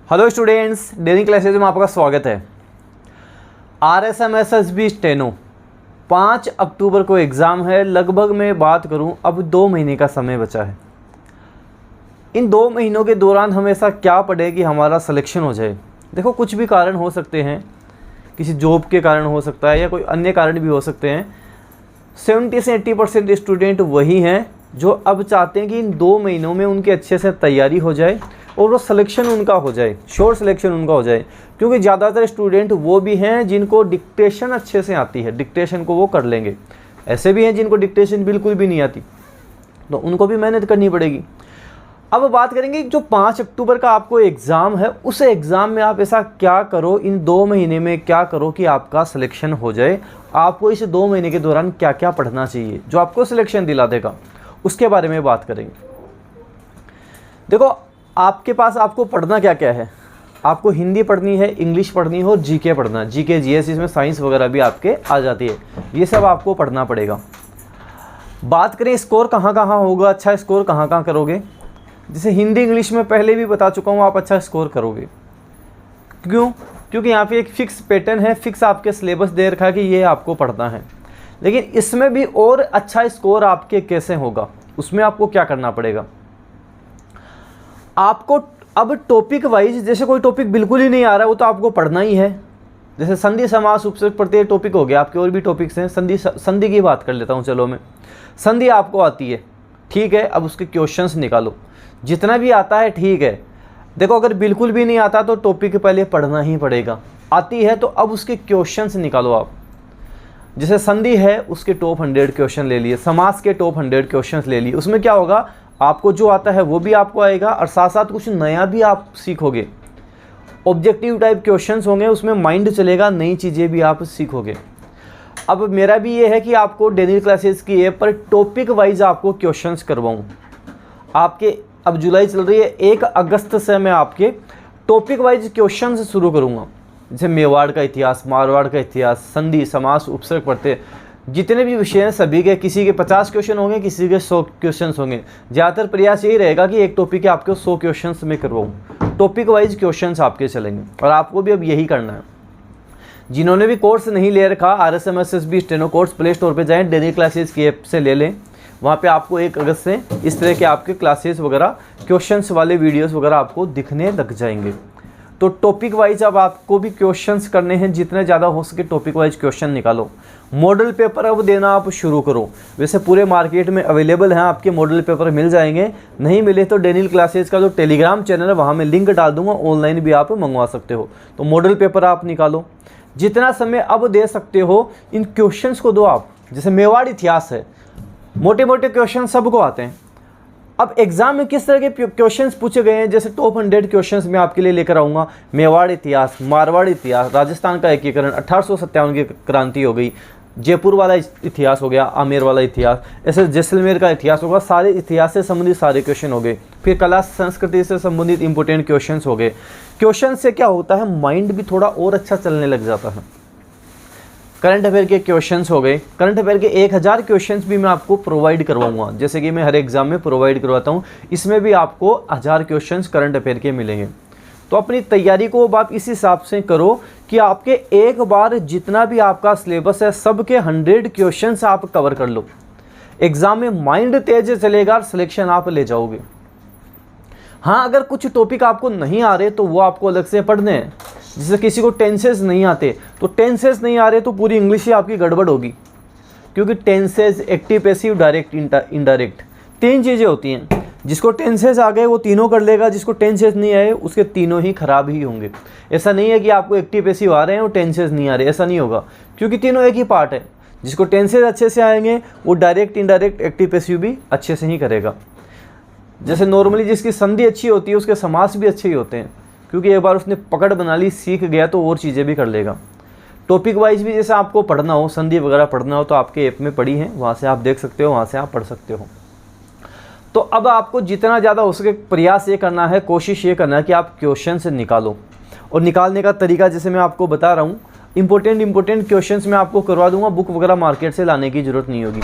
Hello students, daily classes में आपका स्वागत है। RSMSSB स्टेनो 5 अक्टूबर को एग्ज़ाम है। लगभग मैं बात करूं, अब 2 महीने का समय बचा है। इन 2 महीनों के दौरान हम ऐसा क्या पढ़े कि हमारा सिलेक्शन हो जाए। देखो, कुछ भी कारण हो सकते हैं, किसी जॉब के कारण हो सकता है या कोई अन्य कारण भी हो सकते हैं। 70 से 80% स्टूडेंट वही हैं जो अब चाहते हैं कि इन 2 महीनों में उनकी अच्छे से तैयारी हो जाए और वो सिलेक्शन उनका हो जाए, श्योर सिलेक्शन उनका हो जाए। क्योंकि ज़्यादातर स्टूडेंट वो भी हैं जिनको डिक्टेशन अच्छे से आती है, डिक्टेशन को वो कर लेंगे। ऐसे भी हैं जिनको डिक्टेशन बिल्कुल भी नहीं आती, तो उनको भी मेहनत करनी पड़ेगी। अब बात करेंगे जो 5 अक्टूबर का आपको एग्ज़ाम है, उस एग्ज़ाम में आप ऐसा क्या करो, इन 2 महीने में क्या करो कि आपका सिलेक्शन हो जाए। आपको इस 2 महीने के दौरान क्या क्या पढ़ना चाहिए जो आपको सिलेक्शन दिला देगा, उसके बारे में बात करेंगे। देखो, आपके पास आपको पढ़ना क्या क्या है। आपको हिंदी पढ़नी है, इंग्लिश पढ़नी हो, जीके पढ़ना है। जीके जीएस, इसमें साइंस वगैरह भी आपके आ जाती है। ये सब आपको पढ़ना पड़ेगा। बात करें स्कोर कहाँ कहाँ होगा, अच्छा स्कोर कहाँ कहाँ करोगे। जैसे हिंदी इंग्लिश में पहले भी बता चुका हूँ, आप अच्छा स्कोर करोगे। क्यों? क्योंकि यहाँ पे एक फ़िक्स पैटर्न है, फ़िक्स आपके सिलेबस दे रखा है कि ये आपको पढ़ना है। लेकिन इसमें भी और अच्छा स्कोर आपके कैसे होगा, उसमें आपको क्या करना पड़ेगा। आपको अब टॉपिक वाइज, जैसे कोई टॉपिक बिल्कुल ही नहीं आ रहा, वो तो आपको पढ़ना ही है। जैसे संधि समास उपसर्ग प्रत्यय टॉपिक हो गया, आपके और भी टॉपिक्स हैं। संधि की बात कर लेता हूँ। चलो, मैं संधि आपको आती है, ठीक है। अब उसके क्वेश्चंस निकालो, जितना भी आता है ठीक है। देखो, अगर बिल्कुल भी नहीं आता तो टॉपिक पहले पढ़ना ही पड़ेगा। आती है तो अब उसके क्वेश्चंस निकालो आप। जैसे संधि है, उसके टॉप 100 क्वेश्चन ले लिए, समास के टॉप 100 क्वेश्चन ले लिए। उसमें क्या होगा, आपको जो आता है वो भी आपको आएगा और साथ साथ कुछ नया भी आप सीखोगे। ऑब्जेक्टिव टाइप क्वेश्चंस होंगे, उसमें माइंड चलेगा, नई चीज़ें भी आप सीखोगे। अब मेरा भी ये है कि आपको डेली क्लासेस की ऐप पर टॉपिक वाइज आपको क्वेश्चंस करवाऊँ। आपके अब जुलाई चल रही है, 1 अगस्त से मैं आपके टॉपिक वाइज क्वेश्चंस शुरू करूँगा। जैसे मेवाड़ का इतिहास, मारवाड़ का इतिहास, संधि समास उपसर्ग प्रत्यय, जितने भी विषय हैं सभी के, किसी के 50 क्वेश्चन होंगे, किसी के 100 क्वेश्चन होंगे। ज़्यादातर प्रयास यही रहेगा कि एक टॉपिक के आपको 100 क्वेश्चन में करवाऊँ। टॉपिक वाइज क्वेश्चंस आपके चलेंगे और आपको भी अब यही करना है। जिन्होंने भी कोर्स नहीं ले रखा, RSMSSB steno course, play store पर जाएँ, डेली क्लासेज की ऐप से ले लें। वहाँ पे आपको 1 अगस्त से इस तरह के आपके क्लासेस वगैरह, क्वेश्चंस वाले वीडियोस वगैरह आपको दिखने लग जाएंगे। तो टॉपिक वाइज अब आपको भी क्वेश्चंस करने हैं, जितने ज़्यादा हो सके टॉपिक वाइज क्वेश्चन निकालो। मॉडल पेपर अब देना आप शुरू करो। वैसे पूरे मार्केट में अवेलेबल हैं, आपके मॉडल पेपर मिल जाएंगे। नहीं मिले तो डेनियल क्लासेज का जो टेलीग्राम चैनल है, वहाँ मैं लिंक डाल दूंगा, ऑनलाइन भी आप मंगवा सकते हो। तो मॉडल पेपर आप निकालो, जितना समय अब दे सकते हो इन क्वेश्चंस को दो आप। जैसे मेवाड़ इतिहास है, मोटे मोटे क्वेश्चन सबको आते हैं। अब एग्जाम में किस तरह के क्वेश्चंस पूछे गए हैं, जैसे टॉप 100 क्वेश्चंस मैं आपके लिए लेकर आऊँगा। मेवाड़ इतिहास, मारवाड़ इतिहास, राजस्थान का एकीकरण, 1857 की क्रांति हो गई, जयपुर वाला इतिहास हो गया, आमेर वाला इतिहास, ऐसे जैसलमेर का इतिहास होगा। सारे इतिहास से संबंधित सारे क्वेश्चन हो गए। फिर कला संस्कृति से संबंधित इंपॉर्टेंट क्वेश्चन हो गए। क्वेश्चन से क्या होता है, माइंड भी थोड़ा और अच्छा चलने लग जाता है। करंट अफेयर के क्वेश्चंस हो गए। करंट अफेयर के 1000 क्वेश्चंस भी मैं आपको प्रोवाइड करवाऊंगा, जैसे कि मैं हर एग्जाम में प्रोवाइड करवाता हूं। इसमें भी आपको 1000 क्वेश्चंस करंट अफेयर के मिलेंगे। तो अपनी तैयारी को आप इस हिसाब से करो कि आपके एक बार जितना भी आपका सिलेबस है, सबके 100 क्वेश्चंस आप कवर कर लो। एग्जाम में माइंड तेज चलेगा और सिलेक्शन आप ले जाओगे। हाँ, अगर कुछ टॉपिक आपको नहीं आ रहे तो वो आपको अलग से पढ़ने हैं। जैसे किसी को टेंसेस नहीं आते, तो टेंसेस नहीं आ रहे तो पूरी इंग्लिश ही आपकी गड़बड़ होगी। क्योंकि tenses, active, passive, direct, indirect, 3 चीज़ें होती हैं। जिसको टेंसेस आ गए वो तीनों कर लेगा, जिसको टेंसेस नहीं आए उसके तीनों ही खराब ही होंगे। ऐसा नहीं है कि आपको एक्टिव पैसिव आ रहे हैं और टेंसेस नहीं आ रहे, ऐसा नहीं होगा। क्योंकि तीनों एक ही पार्ट है। जिसको टेंसेस अच्छे से आएंगे वो डायरेक्ट, इनडायरेक्ट, एक्टिव, पैसिव भी अच्छे से ही करेगा। जैसे नॉर्मली जिसकी संधि अच्छी होती है उसके समास भी अच्छे ही होते हैं, क्योंकि एक बार उसने पकड़ बना ली, सीख गया तो और चीज़ें भी कर लेगा। टॉपिक वाइज भी जैसे आपको पढ़ना हो, संधि वगैरह पढ़ना हो, तो आपके ऐप में पढ़ी है, वहाँ से आप देख सकते हो, वहाँ से आप पढ़ सकते हो। तो अब आपको जितना ज़्यादा हो सके प्रयास ये करना है, कोशिश ये करना है कि आप क्वेश्चन से निकालो। और निकालने का तरीका जैसे मैं आपको बता रहा हूँ, इंपॉर्टेंट क्वेश्चंस मैं आपको करवा दूंगा। बुक वगैरह मार्केट से लाने की ज़रूरत नहीं होगी।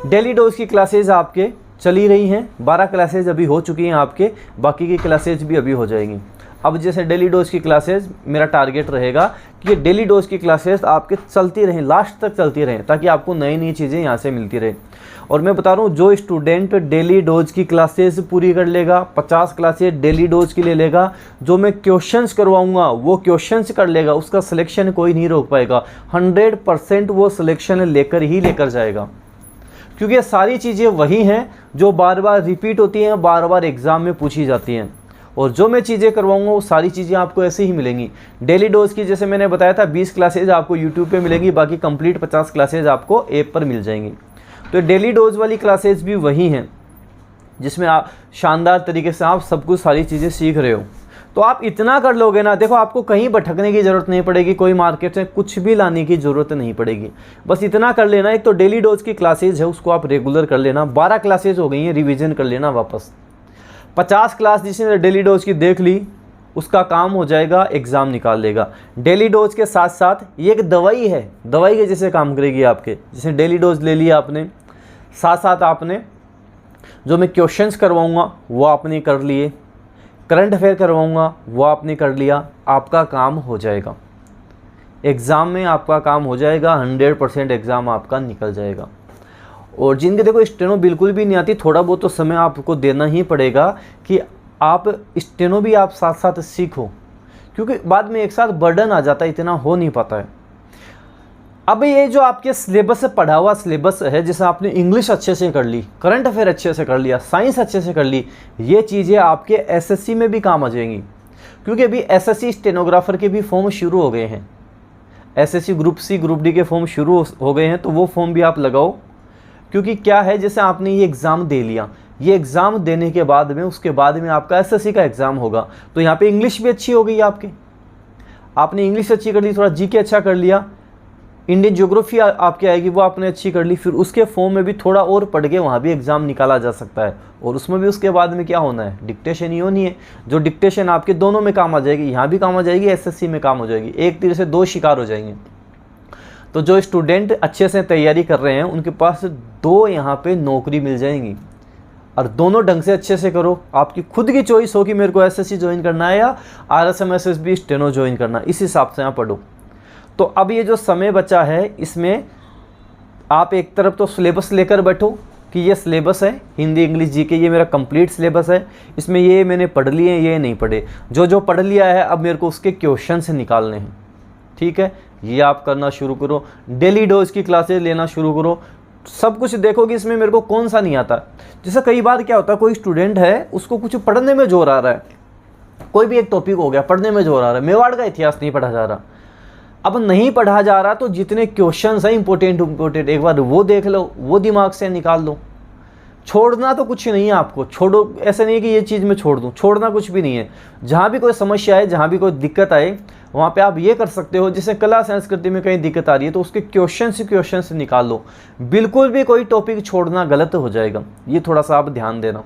डेली डोज की क्लासेज आपके चली रही हैं, 12 क्लासेज अभी हो चुकी हैं आपके, बाकी की क्लासेज भी अभी हो जाएंगी। अब जैसे डेली डोज की क्लासेस मेरा टारगेट रहेगा कि ये डेली डोज की क्लासेस आपके चलती रहें, लास्ट तक चलती रहें, ताकि आपको नई नई चीज़ें यहाँ से मिलती रहें। और मैं बता रहा हूँ, जो स्टूडेंट डेली डोज की क्लासेस पूरी कर लेगा, 50 क्लासेस डेली डोज की ले लेगा, जो मैं क्वेश्चंस करवाऊंगा वो क्वेश्चंस कर लेगा, उसका सिलेक्शन कोई नहीं रोक पाएगा। 100% वो सिलेक्शन लेकर जाएगा, क्योंकि ये सारी चीज़ें वही हैं जो बार बार रिपीट होती हैं, बार बार एग्ज़ाम में पूछी जाती हैं। और जो मैं चीज़ें करवाऊंगा वो सारी चीज़ें आपको ऐसे ही मिलेंगी। डेली डोज की जैसे मैंने बताया था 20 क्लासेज आपको यूट्यूब पे मिलेंगी, बाकी कंप्लीट 50 क्लासेज आपको ऐप पर मिल जाएंगी। तो डेली डोज वाली क्लासेज भी वही हैं जिसमें आप शानदार तरीके से आप सब कुछ सारी चीज़ें सीख रहे हो। तो आप इतना कर लोगे ना, देखो आपको कहीं भटकने की ज़रूरत नहीं पड़ेगी, कोई मार्केट से कुछ भी लाने की ज़रूरत नहीं पड़ेगी। बस इतना कर लेना, एक तो डेली डोज की क्लासेज है उसको आप रेगुलर कर लेना। 12 क्लासेज हो गई हैं, रिवीजन कर लेना वापस। 50 क्लास जिसने डेली डोज की देख ली उसका काम हो जाएगा, एग्ज़ाम निकाल लेगा। डेली डोज के साथ साथ ये एक दवाई है, दवाई के जैसे काम करेगी आपके। जैसे डेली डोज ले लिया आपने, साथ साथ आपने जो मैं क्वेश्चंस करवाऊंगा वो आपने कर लिए, करंट अफेयर करवाऊंगा वो आपने कर लिया, आपका काम हो जाएगा। एग्ज़ाम में आपका काम हो जाएगा, 100% एग्ज़ाम आपका निकल जाएगा। और जिनके देखो स्टेनो बिल्कुल भी नहीं आती, थोड़ा बहुत तो समय आपको देना ही पड़ेगा कि आप स्टेनो भी आप साथ साथ सीखो, क्योंकि बाद में एक साथ बर्डन आ जाता है, इतना हो नहीं पाता है। अब ये जो आपके सिलेबस से पढ़ा हुआ सिलेबस है, जैसे आपने इंग्लिश अच्छे से कर ली, करंट अफेयर अच्छे से कर लिया, साइंस अच्छे से कर ली, ये चीज़ें आपके एसएससी में भी काम आ जाएंगी। क्योंकि अभी एसएससी स्टेनोग्राफर के भी फॉर्म शुरू हो गए हैं, SSC group C group D के फॉर्म शुरू हो गए हैं, तो वो फॉर्म भी आप लगाओ। क्योंकि क्या है, जैसे आपने ये एग्ज़ाम दे लिया, ये एग्ज़ाम देने के बाद में उसके बाद में आपका एसएससी का एग्ज़ाम होगा, तो यहाँ पे इंग्लिश भी अच्छी हो गई आपकी, आपने इंग्लिश अच्छी कर ली, थोड़ा जीके अच्छा कर लिया, इंडियन ज्योग्राफी आपकी आएगी वो आपने अच्छी कर ली, फिर उसके फॉर्म में भी थोड़ा और पढ़ के वहाँ भी एग्ज़ाम निकाला जा सकता है। और उसमें भी उसके बाद में क्या होना है, डिक्टेशन ही होनी है, जो डिक्टेशन आपके दोनों में काम आ जाएगी, यहाँ भी काम आ जाएगी, एसएससी में काम हो जाएगी, एक तीर से दो शिकार हो जाएंगे। तो जो स्टूडेंट अच्छे से तैयारी कर रहे हैं उनके पास 2 यहाँ पे नौकरी मिल जाएंगी, और दोनों ढंग से अच्छे से करो। आपकी खुद की चॉइस हो कि मेरे को एसएससी ज्वाइन करना है या आरएसएम एसएसबी स्टेनो ज्वाइन करना, इस हिसाब से यहाँ पढ़ो। तो अब ये जो समय बचा है इसमें आप एक तरफ तो सिलेबस लेकर बैठो कि ये सिलेबस है हिंदी इंग्लिश जीके, ये मेरा कंप्लीट सिलेबस है, इसमें ये मैंने पढ़ लिए हैं, ये नहीं पढ़े, जो पढ़ लिया है अब मेरे को उसके क्वेश्चन से निकालने हैं। ठीक है, ये आप करना शुरू करो, डेली डोज की क्लासेस लेना शुरू करो, सब कुछ देखोगे इसमें मेरे को कौन सा नहीं आता। जैसे कई बार क्या होता है, कोई स्टूडेंट है उसको कुछ पढ़ने में जोर आ रहा है, कोई भी एक टॉपिक हो गया पढ़ने में जोर आ रहा है, मेवाड़ का इतिहास नहीं पढ़ा जा रहा, अब नहीं पढ़ा जा रहा, तो जितने क्वेश्चंस हैं इंपॉर्टेंट एक बार वो देख लो, वो दिमाग से निकाल लो। छोड़ना तो कुछ नहीं है आपको, छोड़ो ऐसे नहीं कि ये चीज़ मैं छोड़ दूँ, छोड़ना कुछ भी नहीं है। जहाँ भी कोई समस्या है, जहाँ भी कोई दिक्कत आए, वहाँ पे आप ये कर सकते हो, जैसे कला संस्कृति में कहीं दिक्कत आ रही है तो उसके क्वेश्चन से निकाल लो। बिल्कुल भी कोई टॉपिक छोड़ना गलत हो जाएगा, ये थोड़ा सा आप ध्यान देना।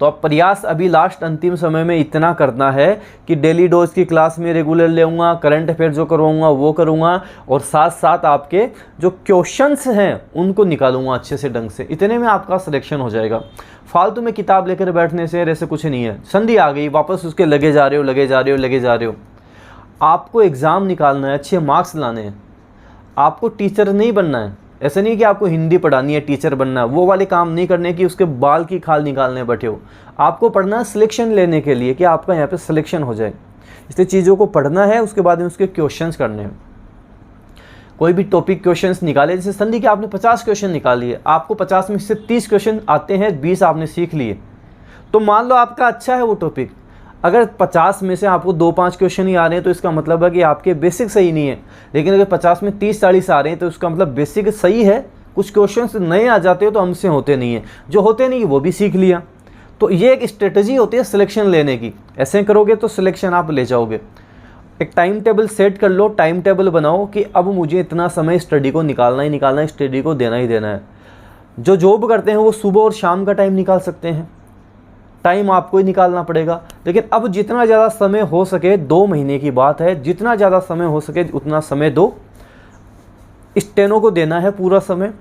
तो अब प्रयास अभी लास्ट अंतिम समय में इतना करना है कि डेली डोज की क्लास में रेगुलर लेऊंगा, करंट अफेयर जो करवाऊंगा वो करूंगा, और साथ साथ आपके जो क्वेश्चंस हैं उनको निकालूंगा अच्छे से ढंग से। इतने में आपका सिलेक्शन हो जाएगा। फालतू में किताब लेकर बैठने से ऐसे कुछ नहीं है। संधि आ गई, वापस उसके लगे जा रहे हो। आपको एग्ज़ाम निकालना है, अच्छे मार्क्स लाने हैं, आपको टीचर नहीं बनना है। ऐसा नहीं कि आपको हिंदी पढ़ानी है, टीचर बनना है, वो वाले काम नहीं करने की उसके बाल की खाल निकालने बैठे हो। आपको पढ़ना है सिलेक्शन लेने के लिए कि आपका यहाँ पे सिलेक्शन हो जाए, इसलिए चीज़ों को पढ़ना है, उसके बाद में उसके क्वेश्चंस करने हैं। कोई भी टॉपिक क्वेश्चंस निकाले, जैसे संधि के आपने 50 क्वेश्चन निकाल लिए, आपको 50 में से 30 क्वेश्चन आते हैं, 20 आपने सीख लिए, तो मान लो आपका अच्छा है वो टॉपिक। अगर 50 में से आपको 2-5 क्वेश्चन ही आ रहे हैं तो इसका मतलब है कि आपके बेसिक सही नहीं है। लेकिन अगर 50 में 30-40 आ रहे हैं तो इसका मतलब बेसिक सही है। कुछ क्वेश्चंस नए आ जाते हो तो हमसे होते नहीं है, जो होते नहीं वो भी सीख लिया। तो ये एक स्ट्रेटजी होती है सिलेक्शन लेने की। ऐसे करोगे तो सिलेक्शन आप ले जाओगे। एक टाइम टेबल सेट कर लो, टाइम टेबल बनाओ कि अब मुझे इतना समय स्टडी को निकालना ही निकालना है, स्टडी को देना ही देना है। जो जॉब करते हैं वो सुबह और शाम का टाइम निकाल सकते हैं, टाइम आपको ही निकालना पड़ेगा। लेकिन अब जितना ज़्यादा समय हो सके, 2 महीने की बात है, जितना ज़्यादा समय हो सके उतना समय दो। स्टेनो को देना है पूरा समय,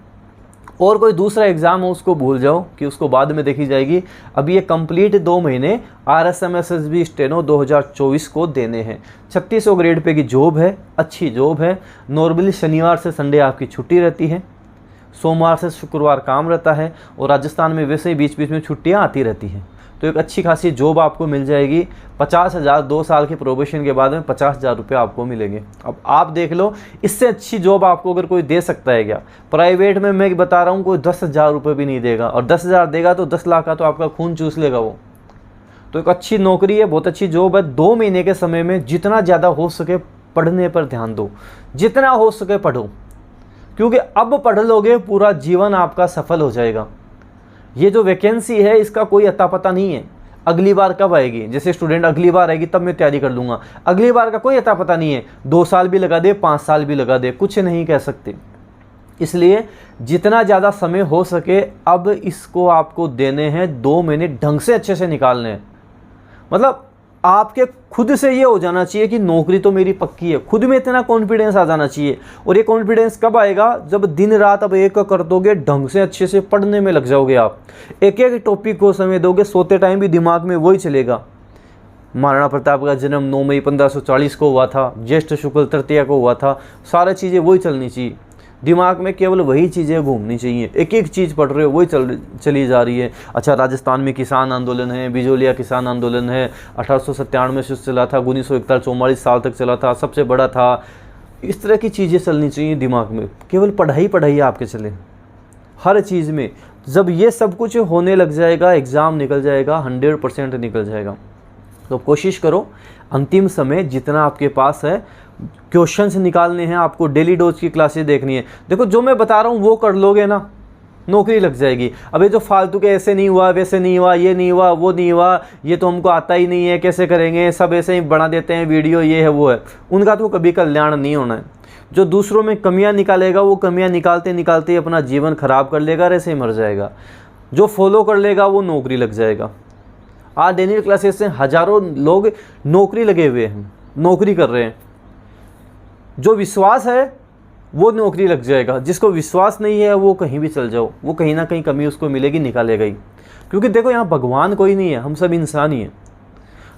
और कोई दूसरा एग्ज़ाम हो उसको भूल जाओ कि उसको बाद में देखी जाएगी। अब ये कंप्लीट 2 महीने RSMSSB स्टेनो 2024 को देने हैं। 3600 ग्रेड पे की जॉब है, अच्छी जॉब है। नॉर्मली शनिवार से संडे आपकी छुट्टी रहती है, सोमवार से शुक्रवार काम रहता है, और राजस्थान में वैसे ही बीच बीच में छुट्टियां आती रहती हैं। तो एक अच्छी खासी जॉब आपको मिल जाएगी। 50,000 2 साल के प्रोबेशन के बाद में 50,000 रुपये आपको मिलेंगे। अब आप देख लो, इससे अच्छी जॉब आपको अगर कोई दे सकता है क्या? प्राइवेट में मैं बता रहा हूँ कोई 10,000 रुपये भी नहीं देगा, और 10,000 देगा तो 10 लाख का तो आपका खून चूस लेगा वो। तो एक अच्छी नौकरी है, बहुत अच्छी जॉब है। 2 महीने के समय में जितना ज़्यादा हो सके पढ़ने पर ध्यान दो, जितना हो सके पढ़ो, क्योंकि अब पढ़ लोगे पूरा जीवन आपका सफल हो जाएगा। ये जो वैकेंसी है इसका कोई अता पता नहीं है, अगली बार कब आएगी। जैसे स्टूडेंट अगली बार आएगी तब मैं तैयारी कर लूँगा, अगली बार का कोई अता पता नहीं है। 2 साल भी लगा दे, 5 साल भी लगा दे, कुछ नहीं कह सकते। इसलिए जितना ज़्यादा समय हो सके अब इसको आपको देने हैं। 2 महीने ढंग से अच्छे से निकालने हैं। मतलब आपके खुद से ये हो जाना चाहिए कि नौकरी तो मेरी पक्की है, खुद में इतना कॉन्फिडेंस आ जाना चाहिए। और ये कॉन्फिडेंस कब आएगा? जब दिन रात अब एक कर दोगे, ढंग से अच्छे से पढ़ने में लग जाओगे। आप एक एक टॉपिक को समय दोगे, सोते टाइम भी दिमाग में वही चलेगा। महाराणा प्रताप का जन्म 9 मई 1540 को हुआ था, ज्येष्ठ शुक्ल तृतीया को हुआ था, सारी चीज़ें वही चलनी चाहिए। दिमाग में केवल वही चीज़ें घूमनी चाहिए। एक एक चीज़ पढ़ रहे हो वही चली जा रही है। अच्छा, राजस्थान में किसान आंदोलन है, बिजोलिया किसान आंदोलन है, 1897 से चला था, 1941 44 साल तक चला था, सबसे बड़ा था। इस तरह की चीज़ें चलनी चाहिए दिमाग में, केवल पढ़ाई पढ़ाई आपके चले हर चीज़ में। जब ये सब कुछ होने लग जाएगा, एग्ज़ाम निकल जाएगा, 100% निकल जाएगा। तो कोशिश करो अंतिम समय जितना आपके पास है, क्वेश्चंस निकालने हैं आपको, डेली डोज की क्लासेस देखनी है। देखो जो मैं बता रहा हूँ वो कर लोगे ना, नौकरी लग जाएगी। अब ये जो फालतू के ऐसे नहीं हुआ, वैसे नहीं हुआ, ये नहीं हुआ, वो नहीं हुआ, ये तो हमको आता ही नहीं है, कैसे करेंगे, सब ऐसे ही बना देते हैं वीडियो, ये है वो है, उनका तो कभी कल्याण नहीं होना है। जो दूसरों में कमियां निकालेगा वो कमियां निकालते निकालते ही अपना जीवन खराब कर लेगा और ऐसे ही मर जाएगा। जो फॉलो कर लेगा वो नौकरी लग जाएगा। आज डेली क्लासेस से हज़ारों लोग नौकरी लगे हुए हैं, नौकरी कर रहे हैं। जो विश्वास है वो नौकरी लग जाएगा, जिसको विश्वास नहीं है वो कहीं भी चल जाओ, वो कहीं ना कहीं कमी उसको मिलेगी, निकालेगा ही। क्योंकि देखो यहाँ भगवान कोई नहीं है, हम सब इंसान ही हैं।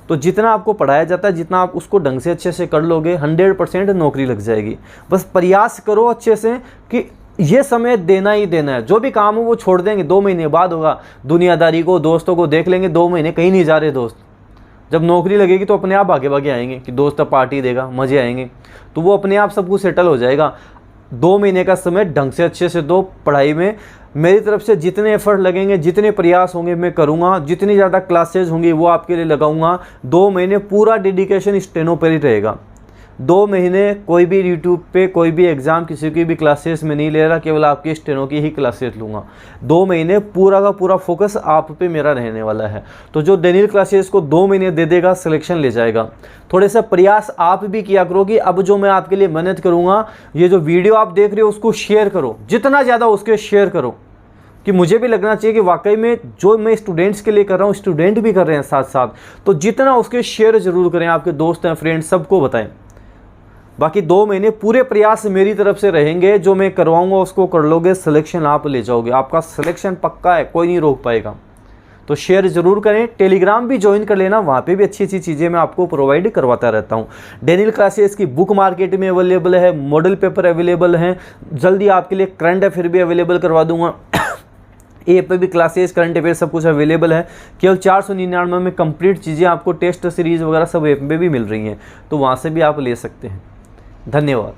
तो जितना आपको पढ़ाया जाता है, जितना आप उसको ढंग से अच्छे से कर लोगे, 100% नौकरी लग जाएगी। बस प्रयास करो अच्छे से कि ये समय देना ही देना है। जो भी काम हो वो छोड़ देंगे, 2 महीने बाद होगा। दुनियादारी को, दोस्तों को देख लेंगे, 2 महीने कहीं नहीं जा रहे दोस्त। जब नौकरी लगेगी तो अपने आप भागे भागे आएंगे कि दोस्त अब पार्टी देगा, मज़े आएंगे, तो वो अपने आप सब कुछ सेटल हो जाएगा। 2 महीने का समय ढंग से अच्छे से दो पढ़ाई में। मेरी तरफ से जितने एफर्ट लगेंगे, जितने प्रयास होंगे मैं करूँगा, जितनी ज़्यादा क्लासेज होंगी वो आपके लिए लगाऊंगा। 2 महीने पूरा डेडिकेशन स्टेनो पर ही रहेगा। 2 महीने कोई भी यूट्यूब पे कोई भी एग्ज़ाम किसी की भी क्लासेस में नहीं ले रहा, केवल आपकी स्टेनो की ही क्लासेस लूँगा। 2 महीने पूरा का पूरा फोकस आप पे मेरा रहने वाला है। तो जो डेनियल क्लासेस को 2 महीने दे देगा, सिलेक्शन ले जाएगा। थोड़े सा प्रयास आप भी किया करो कि अब जो मैं आपके लिए मेहनत करूँगा, ये जो वीडियो आप देख रहे हो उसको शेयर करो, जितना ज़्यादा उसके शेयर करो, कि मुझे भी लगना चाहिए कि वाकई में जो मैं स्टूडेंट्स के लिए कर रहा हूँ स्टूडेंट भी कर रहे हैं साथ साथ। तो जितना उसके शेयर ज़रूर करें, आपके दोस्त हैं, फ्रेंड्स, सबको बताएं। बाकी 2 महीने पूरे प्रयास मेरी तरफ से रहेंगे, जो मैं करवाऊंगा उसको कर लोगे, सिलेक्शन आप ले जाओगे, आपका सिलेक्शन पक्का है, कोई नहीं रोक पाएगा। तो शेयर ज़रूर करें। टेलीग्राम भी ज्वाइन कर लेना, वहाँ पे भी अच्छी अच्छी चीज़ें मैं आपको प्रोवाइड करवाता रहता हूँ। डेनियल क्लासेस की बुक मार्केट में अवेलेबल है, मॉडल पेपर अवेलेबल हैं, जल्दी आपके लिए करंट अफेयर भी अवेलेबल करवा दूँगा। ए पे भी क्लासेस, करंट अफेयर सब कुछ अवेलेबल है। केवल 499 में कंप्लीट चीज़ें आपको टेस्ट सीरीज़ वगैरह सब ऐप पे भी मिल रही हैं, तो वहाँ से भी आप ले सकते हैं। धन्यवाद।